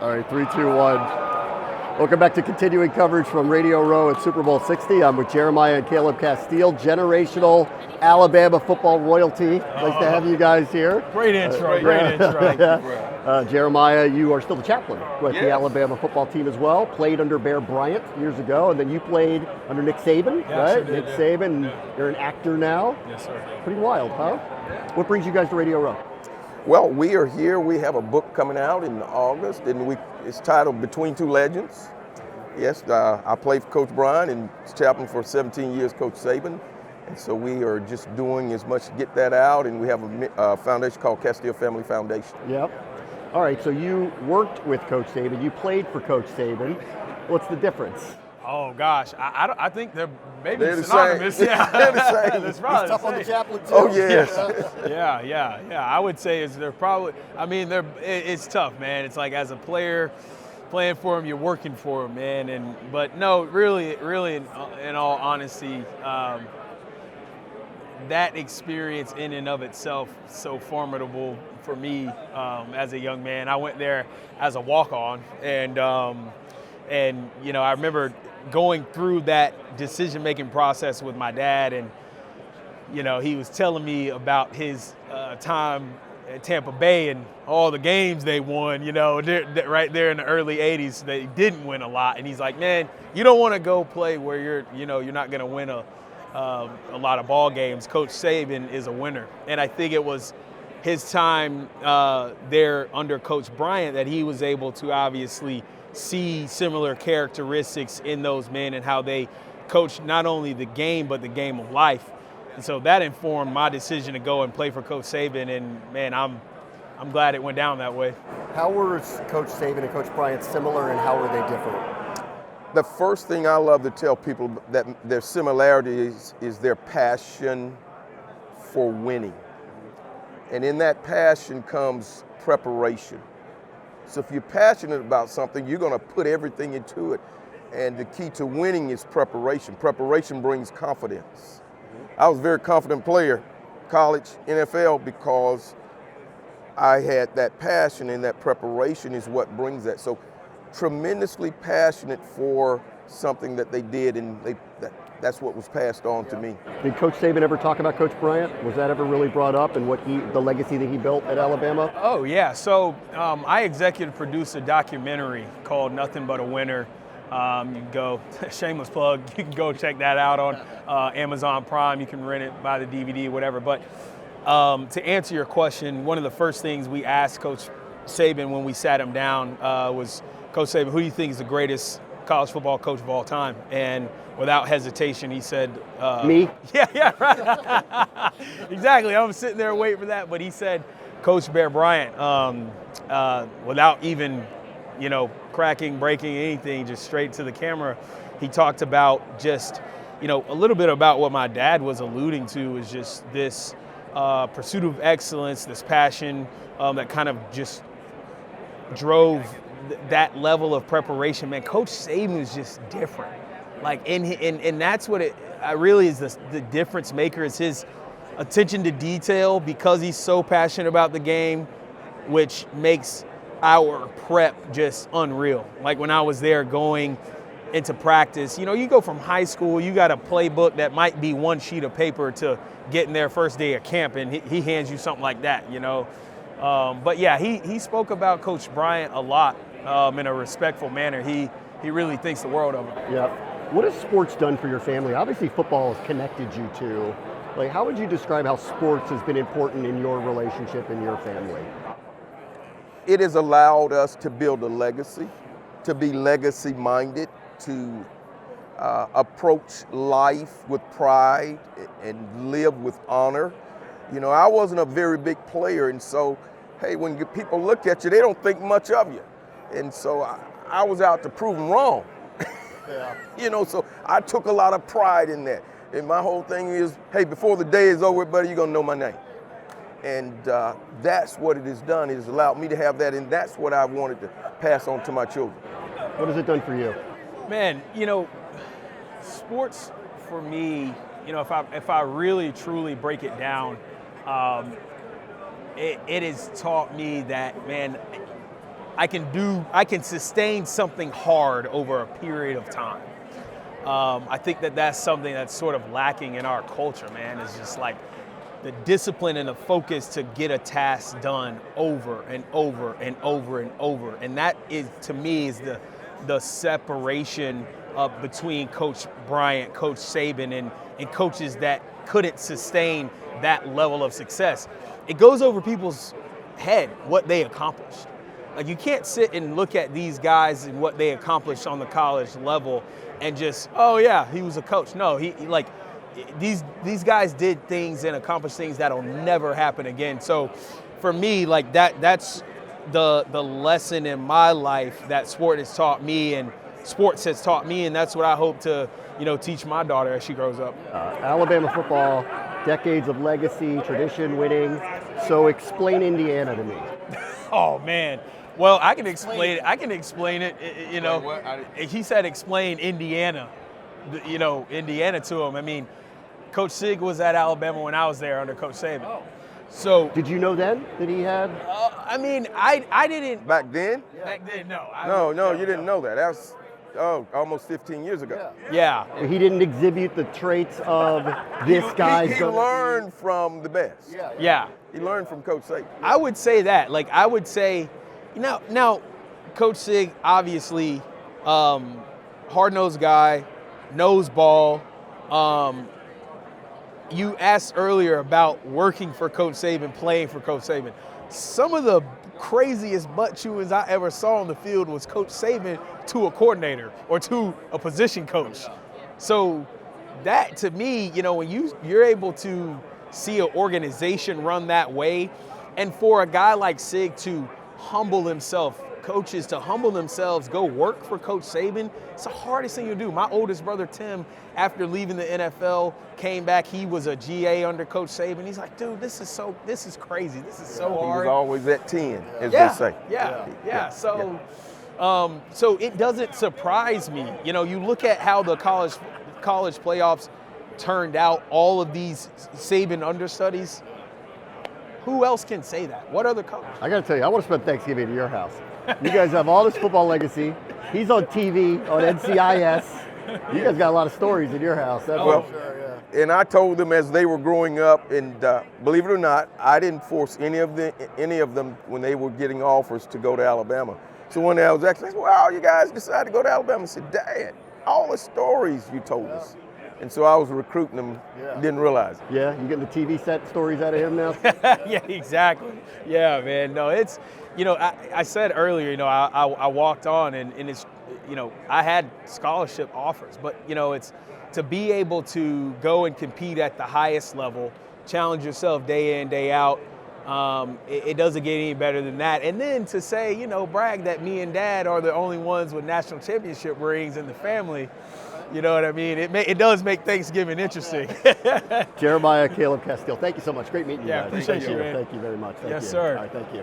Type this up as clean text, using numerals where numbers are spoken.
All right, 3, 2, 1. Welcome back to continuing coverage from Radio Row at Super Bowl 60. I'm with Jeremiah and Caleb Castille, generational Alabama football royalty. Nice to have you guys here. Great intro, great intro. Jeremiah, you are still the chaplain with the Alabama football team as well. Played under Bear Bryant years ago, and then you played under Nick Saban, right? Sure did, Nick Saban, you're an actor now. Yes, sir. Pretty wild, huh? What brings you guys to Radio Row? Well, we are here. We have a book coming out in August, and it's titled Between Two Legends. Yes, I played for Coach Bryant and was chaplain for 17 years, Coach Saban. And so we are just doing as much to get that out, and we have a foundation called Castille Family Foundation. Yep. All right, so you worked with Coach Saban. You played for Coach Saban. What's the difference? Oh gosh, I think they're the synonymous. same. Yeah, They're the same. That's probably Tough the on the same. chaplain too. Oh yes. Yeah. I would say they're probably. I mean, it's tough, man. It's like as a player, playing for them, you're working for them, man. But no, really, in all honesty, that experience in and of itself so formidable for me as a young man. I went there as a walk-on, and you know, I remember going through that decision-making process with my dad, and you know, he was telling me about his time at Tampa Bay and all the games they won, you know, right there in the early 80s. They didn't win a lot, and he's like, man, you don't want to go play where you're not going to win a lot of ball games. Coach Saban is a winner, and I think it was his time there under Coach Bryant that he was able to obviously see similar characteristics in those men and how they coach not only the game but the game of life. And so that informed my decision to go and play for Coach Saban, and man, I'm glad it went down that way. How were Coach Saban and Coach Bryant similar, and how were they different? The first thing I love to tell people that their similarities is their passion for winning. And in that passion comes preparation. So if you're passionate about something, you're going to put everything into it. And the key to winning is preparation. Preparation brings confidence. I was a very confident player, college, NFL, because I had that passion, and that preparation is what brings that. So tremendously passionate for something that they did, and that's what was passed on to me. Did Coach Saban ever talk about Coach Bryant? Was that ever really brought up, and the legacy that he built at Alabama? Oh yeah, so I executive produced a documentary called Nothing But a Winner. You can go, shameless plug, you can go check that out on Amazon Prime. You can rent it, buy the DVD, whatever. But to answer your question, one of the first things we asked Coach Saban when we sat him down was, Coach Saban, who do you think is the greatest college football coach of all time? And without hesitation, he said, me? Yeah, right. Exactly. I was sitting there waiting for that, but he said, Coach Bear Bryant, without even, cracking, breaking anything, just straight to the camera. He talked about just, a little bit about what my dad was alluding to, is just this pursuit of excellence, this passion that kind of just drove that level of preparation. Man, Coach Saban is just different. Like, and that's what it really is, the difference maker is his attention to detail, because he's so passionate about the game, which makes our prep just unreal. Like when I was there going into practice, you go from high school, you got a playbook that might be one sheet of paper to getting there first day of camp, and he hands you something like that, But yeah, he spoke about Coach Bryant a lot in a respectful manner. He really thinks the world of him. Yeah. What has sports done for your family? Obviously, football has connected you two. Like, how would you describe how sports has been important in your relationship and your family? It has allowed us to build a legacy, to be legacy-minded, to approach life with pride and live with honor. I wasn't a very big player, and so, hey, when people look at you, they don't think much of you. And so I was out to prove them wrong. Yeah. So I took a lot of pride in that. And my whole thing is, hey, before the day is over, buddy, you're going to know my name. And that's what it has done. It has allowed me to have that, and that's what I wanted to pass on to my children. What has it done for you? Man, sports for me, if I really truly break it down, it has taught me that, man, I can sustain something hard over a period of time. I think that's something that's sort of lacking in our culture, man. It's just like the discipline and the focus to get a task done over and over and over and over. And that is, to me, is the separation between Coach Bryant, Coach Saban, and coaches that couldn't sustain that level of success. It goes over people's head what they accomplished. Like, you can't sit and look at these guys and what they accomplished on the college level and just, oh yeah, he was a coach. No, he like these guys did things and accomplished things that'll never happen again. So for me, like that's the lesson in my life that sports has taught me, and that's what I hope to, teach my daughter as she grows up. Alabama football, decades of legacy, tradition, winning. So explain Indiana to me. Oh man. Well, I can explain it. I can explain it. He said explain Indiana, Indiana to him. I mean, Coach Sig was at Alabama when I was there under Coach Saban. Oh. So did you know then that he had? I mean, I didn't. Back then? Back then, no. No, you didn't know that. That was almost 15 years ago. Yeah. He didn't exhibit the traits of this guy. He learned from the best. Yeah. He learned from Coach Saban. I would say that. Like, I would say, now, Coach Sig, obviously, hard-nosed guy, knows ball. You asked earlier about working for Coach Saban, playing for Coach Saban. Some of the craziest butt chewings I ever saw on the field was Coach Saban to a coordinator or to a position coach. So that, to me, when you're able to see an organization run that way, and for a guy like Sig to humble himself, coaches to humble themselves, go work for Coach Saban, it's the hardest thing you do. My oldest brother, Tim, after leaving the NFL, came back. He was a GA under Coach Saban. He's like, dude, this is crazy. This is so hard. He was always at 10, as they say. Yeah. So it doesn't surprise me. You look at how the college playoffs turned out, all of these Saban understudies. Who else can say that? What other coach? I got to tell you, I want to spend Thanksgiving at your house. You guys have all this football legacy. He's on TV, on NCIS. You guys got a lot of stories in your house. That's well, sure, and I told them as they were growing up, and believe it or not, I didn't force any of them when they were getting offers to go to Alabama. So one day I was actually, wow, you guys decided to go to Alabama. I said, Dad, all the stories you told us. And so I was recruiting them, didn't realize it. Yeah, you getting the TV set stories out of him now? Yeah, exactly. Yeah, man. No, it's, I said earlier, I walked on and it's, I had scholarship offers, but, it's to be able to go and compete at the highest level, challenge yourself day in, day out. It doesn't get any better than that. And then to say, brag that me and Dad are the only ones with national championship rings in the family. You know what I mean? It does make Thanksgiving interesting. Jeremiah, Caleb, Castille, thank you so much. Great meeting you guys. Appreciate you, man. Thank you very much. Thank you. Yes, sir. All right, thank you.